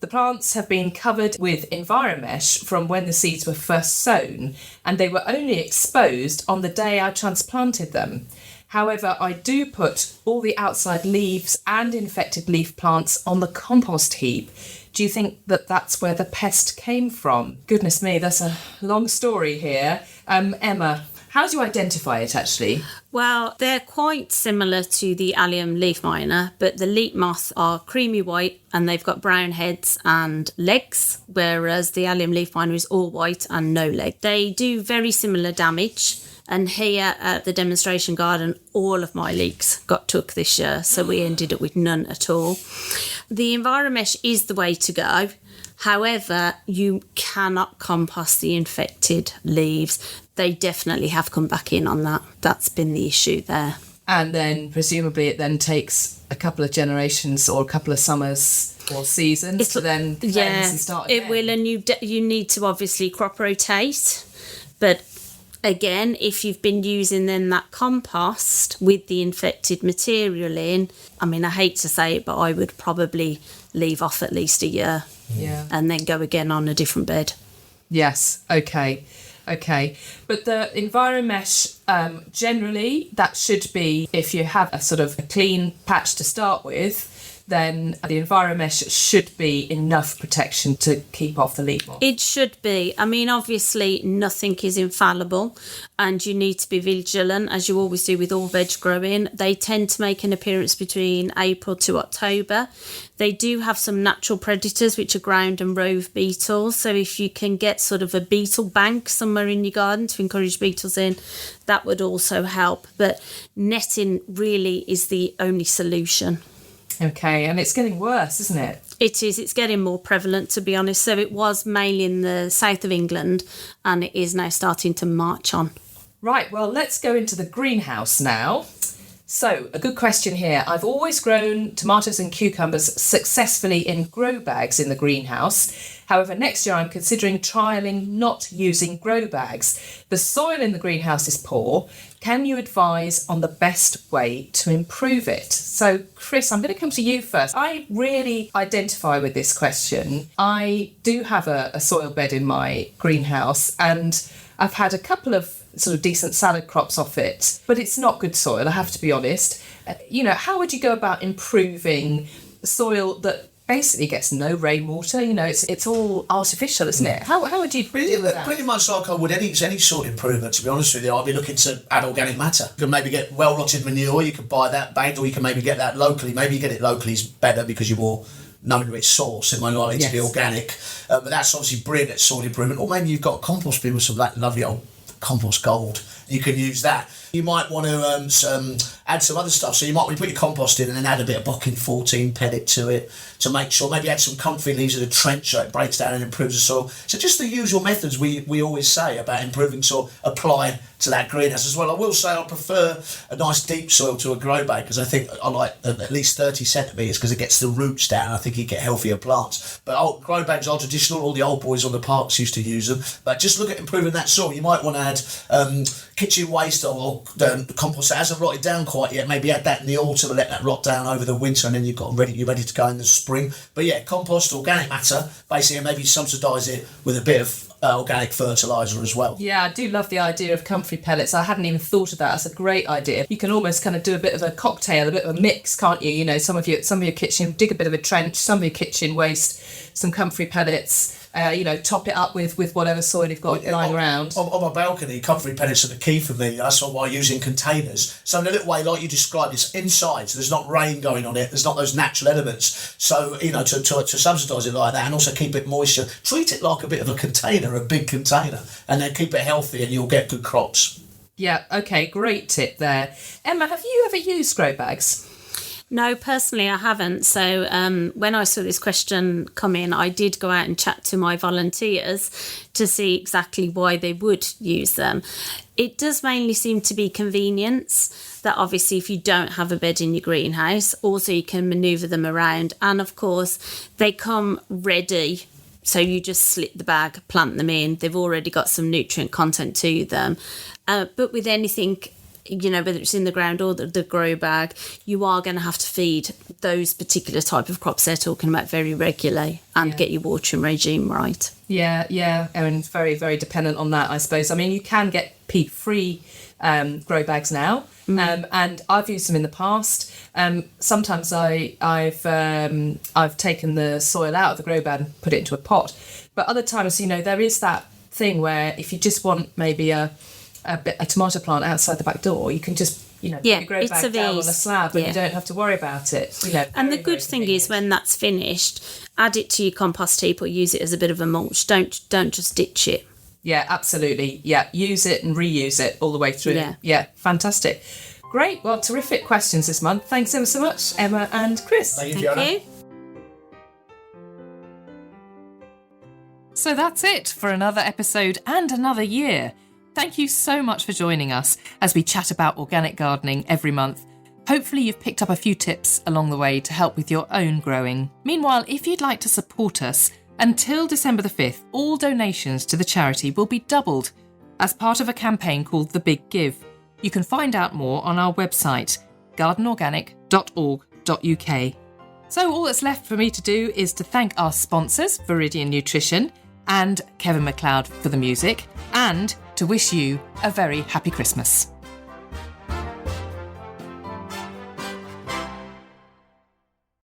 The plants have been covered with enviromesh from when the seeds were first sown, and they were only exposed on the day I transplanted them. However, I do put all the outside leaves and infected leaf plants on the compost heap. Do you think that that's where the pest came from? Goodness me, that's a long story here. Emma, how do you identify it, actually? Well, they're quite similar to the allium leaf miner, but the leek moth are creamy white and they've got brown heads and legs, whereas the allium leaf miner is all white and no leg. They do very similar damage, and here at the demonstration garden, all of my leeks got took this year, so we ended up with none at all. The enviromesh is the way to go. However, you cannot compost the infected leaves. They definitely have come back in on that. That's been the issue there. And then presumably it then takes a couple of generations or a couple of summers or seasons to then cleanse and start again. It will, and you need to obviously crop rotate. But again, if you've been using then that compost with the infected material in, I mean, I hate to say it, but I would probably leave off at least a year. Yeah. And then go again on a different bed. Yes, okay. Okay. But the EnviroMesh, generally, that should be, if you have a sort of a clean patch to start with, then the EnviroMesh should be enough protection to keep off the leek moth. It should be. I mean, obviously, nothing is infallible, and you need to be vigilant, as you always do with all veg growing. They tend to make an appearance between April to October. They do have some natural predators, which are ground and rove beetles. So if you can get sort of a beetle bank somewhere in your garden to encourage beetles in, that would also help. But netting really is the only solution. Okay, and it's getting worse, isn't it? It is. It's getting more prevalent, to be honest. So it was mainly in the south of England, and it is now starting to march on. Right, well, let's go into the greenhouse now. So, a good question here. I've always grown tomatoes and cucumbers successfully in grow bags in the greenhouse. However, next year I'm considering trialling not using grow bags. The soil in the greenhouse is poor. Can you advise on the best way to improve it? So, Chris, I'm going to come to you first. I really identify with this question. I do have a soil bed in my greenhouse, and I've had a couple of sort of decent salad crops off it, but it's not good soil, I have to be honest. How would you go about improving soil that basically gets no rainwater? It's all artificial, isn't it? How would you do that? Pretty much like I would any sort of improvement, to be honest with you. I'd be looking to add organic matter. You can maybe get well-rotted manure, you could buy that bagged, or you can maybe get that locally. Maybe you get it locally is better because you're more known to its source, it might likely to be organic. But that's obviously brilliant at soil improvement. Or maybe you've got a compost bin with some of that lovely old compost gold. You can use that. You might want to add some other stuff. So you might want to put your compost in and then add a bit of Bocking 14 pellet to it to make sure. Maybe add some comfrey leaves in a trench so it breaks down and improves the soil. So just the usual methods we always say about improving soil apply to that greenhouse as well. I will say I prefer a nice deep soil to a grow bag because I think I like at least 30 centimetres because it gets the roots down. I think you get healthier plants. But grow bags are traditional. All the old boys on the parks used to use them. But just look at improving that soil. You might want to add kitchen waste or compost that hasn't rotted down quite yet. Maybe add that in the autumn and let that rot down over the winter, and then you're ready to go in the spring. But yeah, compost, organic matter, basically, and maybe subsidise it with a bit of organic fertiliser as well. Yeah, I do love the idea of comfrey pellets. I hadn't even thought of that. That's a great idea. You can almost kind of do a bit of a cocktail, a bit of a mix, can't you? Some of your kitchen, dig a bit of a trench, some of your kitchen waste, some comfrey pellets. Top it up with whatever soil you've got lying around. On my balcony, comfrey pellets are the key for me. That's why I use in containers. So in a little way, like you described, it's inside, so there's not rain going on it. There's not those natural elements. So, to subsidise it like that and also keep it moisture, treat it like a bit of a container, a big container, and then keep it healthy and you'll get good crops. Yeah, okay, great tip there. Emma, have you ever used grow bags? No, personally, I haven't. So when I saw this question come in, I did go out and chat to my volunteers to see exactly why they would use them. It does mainly seem to be convenience, that obviously if you don't have a bed in your greenhouse, also you can manoeuvre them around. And of course, they come ready. So you just slit the bag, plant them in. They've already got some nutrient content to them. But with anything, whether it's in the ground or the grow bag, you are going to have to feed those particular type of crops they're talking about very regularly and get your watering regime right. Yeah. And it's very, very dependent on that, I suppose. I mean, you can get peat-free grow bags now, and I've used them in the past. Sometimes I've taken the soil out of the grow bag and put it into a pot. But other times, there is that thing where if you just want maybe a tomato plant outside the back door, you can just your grow bag down on a slab and you don't have to worry about it. And the good thing is when that's finished, add it to your compost heap or use it as a bit of a mulch. Don't just ditch it. Yeah, absolutely. Yeah, use it and reuse it all the way through. Yeah, fantastic. Great. Well, terrific questions this month. Thanks ever so much, Emma and Chris. Thank you, Fiona. Thank you. So that's it for another episode and another year. Thank you so much for joining us as we chat about organic gardening every month. Hopefully you've picked up a few tips along the way to help with your own growing. Meanwhile, if you'd like to support us, until December the 5th, all donations to the charity will be doubled as part of a campaign called The Big Give. You can find out more on our website, gardenorganic.org.uk. So all that's left for me to do is to thank our sponsors, Viridian Nutrition, and Kevin MacLeod for the music, and to wish you a very happy Christmas.